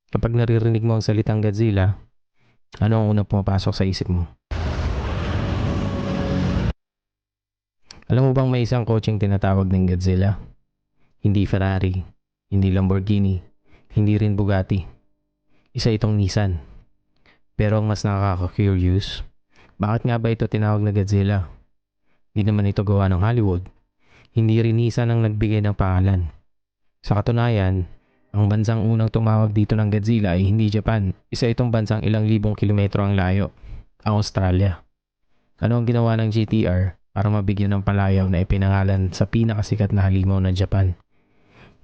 Kapag naririnig mo ang salitang Godzilla, ano ang unang pumapasok sa isip mo? Alam mo bang may isang kotseng tinatawag ng Godzilla? Hindi Ferrari, hindi Lamborghini, hindi rin Bugatti. Isa itong Nissan. Pero ang mas nakaka-curious, bakit nga ba ito tinawag na Godzilla? Hindi naman ito gawa ng Hollywood. Hindi rin Nissan ang nagbigay ng pangalan. Sa katunayan, ang bansang unang tumawag dito ng Godzilla ay hindi Japan. Isa itong bansang ilang libong kilometro ang layo, ang Australia. Ano ang ginawa ng GTR para mabigyan ng palayaw na ipinangalan sa pinakasikat na halimaw ng Japan?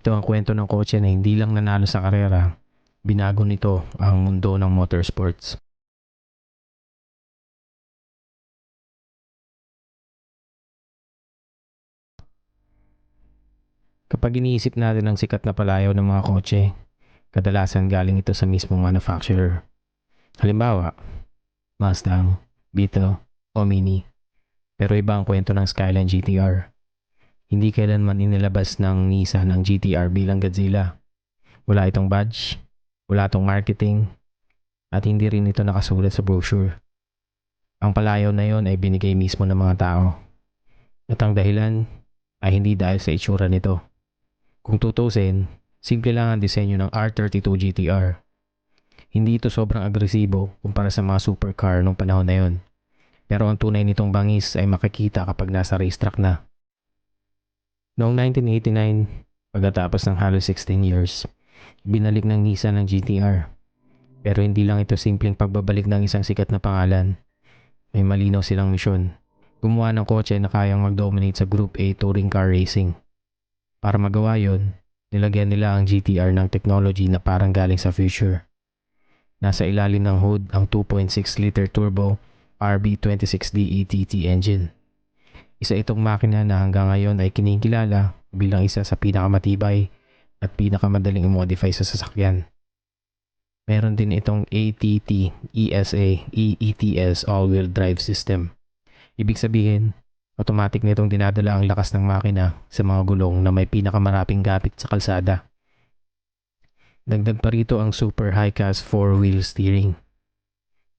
Ito ang kwento ng kotse na hindi lang nanalo sa karera, binago nito ang mundo ng motorsports. Kapag iniisip natin ang sikat na palayaw ng mga kotse, kadalasan galing ito sa mismong manufacturer. Halimbawa, Mustang, Beetle, o Mini. Pero iba ang kwento ng Skyline GTR. Hindi kailanman inilabas ng Nissan ang GTR bilang Godzilla. Wala itong badge, wala itong marketing, at hindi rin ito nakasulat sa brochure. Ang palayaw na yon ay binigay mismo ng mga tao. At ang dahilan ay hindi dahil sa itsura nito. Kung tutusin, simple lang ang disenyo ng R32 GTR. Hindi ito sobrang agresibo kumpara sa mga supercar nung panahon na yon. Pero ang tunay nitong bangis ay makikita kapag nasa racetrack na. Noong 1989, pagkatapos ng halos 16 years, binalik ng Nissan ang GTR. Pero hindi lang ito simpleng pagbabalik ng isang sikat na pangalan. May malinaw silang misyon. Gumawa ng kotse na kayang mag-dominate sa Group A touring car racing. Para magawa yon, nilagyan nila ang GTR ng technology na parang galing sa future. Nasa ilalim ng hood ang 2.6-liter turbo RB26D ETT engine. Isa itong makina na hanggang ngayon ay kinikilala bilang isa sa pinakamatibay at pinakamadaling i-modify sa sasakyan. Meron din itong ATT ESA EETS all-wheel drive system. Ibig sabihin, automatic nitong dinadala ang lakas ng makina sa mga gulong na may pinakamaraping gapit sa kalsada. Dagdag pa rito ang super high-cast 4-wheel steering.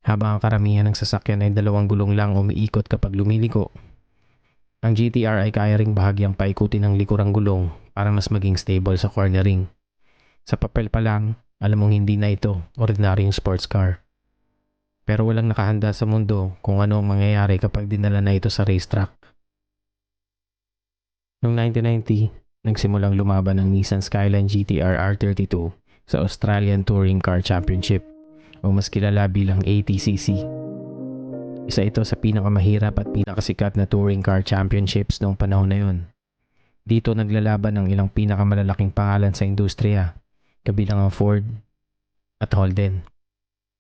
Habang ang karamihan ng sasakyan ay dalawang gulong lang umiikot kapag lumiliko, ang GTR ay kaya ring bahagyang paikutin ng likurang gulong para mas maging stable sa cornering. Sa papel pa lang, alam mong hindi na ito ordinaryong sports car. Pero walang nakahanda sa mundo kung ano ang mangyayari kapag dinala na ito sa racetrack. Noong 1990, nagsimulang lumaban ang Nissan Skyline GTR R32 sa Australian Touring Car Championship o mas kilala bilang ATCC. Isa ito sa pinakamahirap at pinakasikat na touring car championships noong panahon na yun. Dito naglalaban ang ilang pinakamalalaking pangalan sa industriya, kabilang ang Ford at Holden.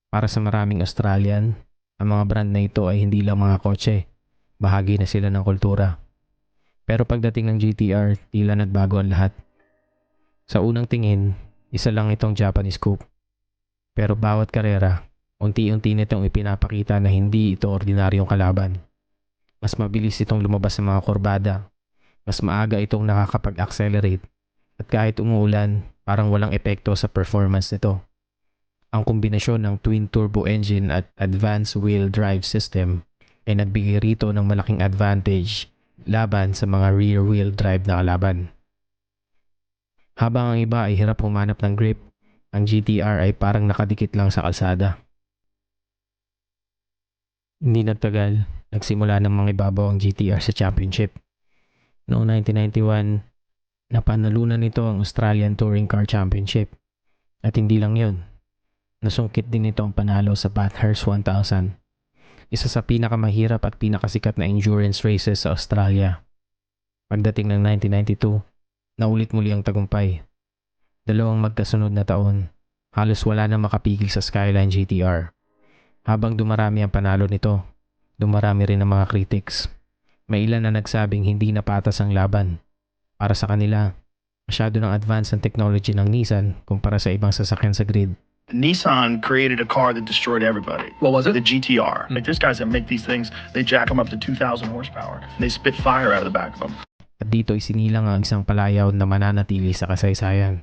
Para sa maraming Australian, ang mga brand na ito ay hindi lang mga kotse, bahagi na sila ng kultura. Pero pagdating ng GTR, tila nagbago ang lahat. Sa unang tingin, isa lang itong Japanese coupe. Pero bawat karera, unti-unti nitong ipinapakita na hindi ito ordinaryong kalaban. Mas mabilis itong lumabas sa mga kurbada, mas maaga itong nakakapag-accelerate, at kahit umuulan, parang walang epekto sa performance nito. Ang kombinasyon ng twin turbo engine at advanced wheel drive system ay nagbigay rito ng malaking advantage laban sa mga rear wheel drive na kalaban. Habang ang iba ay hirap humanap ng grip, ang GTR ay parang nakadikit lang sa kalsada. Hindi nagtagal, nagsimula ng mga ibabaw ang GTR sa championship. Noong 1991, napanalunan nito ang Australian Touring Car Championship. At hindi lang yun, nasungkit din ito ang panalo sa Bathurst 1000, isa sa pinakamahirap at pinakasikat na endurance races sa Australia. Pagdating ng 1992, naulit muli ang tagumpay. Dalawang magkasunod na taon, halos wala nang makapigil sa Skyline GTR. Habang dumarami ang panalo nito, dumarami rin ang mga critics. May ilan na nagsabing hindi na patas ang laban. Para sa kanila, masyado ng advance ang technology ng Nissan kumpara sa ibang sasakyan sa grid. Nissan created a car that destroyed everybody. What was it? The GTR. Like, there's guys that make these things, they jack them up to 2,000 horsepower. They spit fire out of the back of them. At dito isinilang ang isang palayaw na mananatili sa kasaysayan.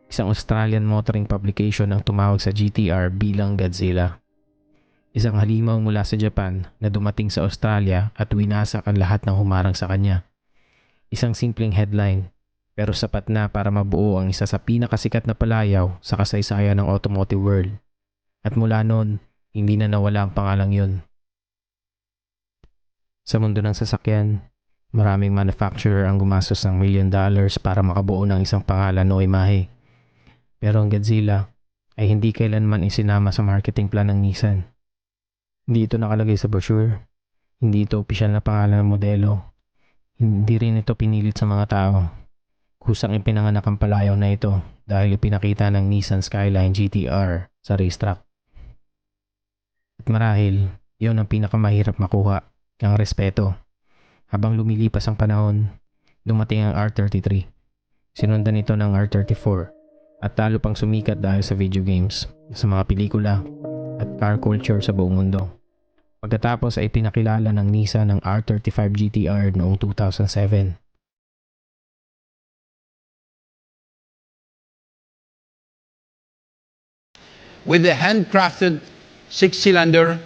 isang Australian motoring publication ang tumawag sa GTR bilang Godzilla. Isang halimaw mula sa Japan na dumating sa Australia at winasak ang lahat ng humarang sa kanya. Isang simpleng headline, pero sapat na para mabuo ang isa sa pinakasikat na palayaw sa kasaysayan ng automotive world. At mula noon, hindi na nawala ang pangalang yun. Sa mundo ng sasakyan, maraming manufacturer ang gumastos ng $1 million para makabuo ng isang pangalan o imahe. Pero ang Godzilla ay hindi kailanman isinama sa marketing plan ng Nissan. Hindi ito nakalagay sa brochure, hindi ito opisyal na pangalan ng modelo, hindi rin ito pinilit sa mga tao. Kusang ipinanganak ang palayaw na ito dahil ipinakita ng Nissan Skyline GTR sa racetrack. At marahil, yon ang pinakamahirap makuha, ang respeto. Habang lumilipas ang panahon, dumating ang R33. Sinundan ito ng R34 at talo pang sumikat dahil sa video games, sa mga pelikula at car culture sa buong mundo. Pagkatapos ay pinakilala ng Nissan ng R35 GTR noong 2007. With the handcrafted 6-cylinder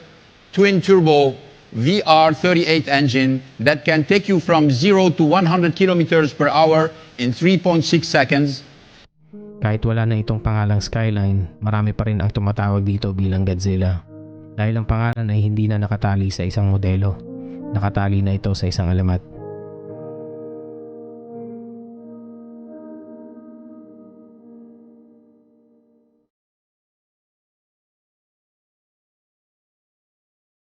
twin-turbo VR38 engine that can take you from 0 to 100 kilometers per hour in 3.6 seconds. Kahit wala na itong pangalang Skyline, marami pa rin ang tumatawag dito bilang Godzilla. Dahil ang pangalan ay hindi na nakatali sa isang modelo, nakatali na ito sa isang alamat.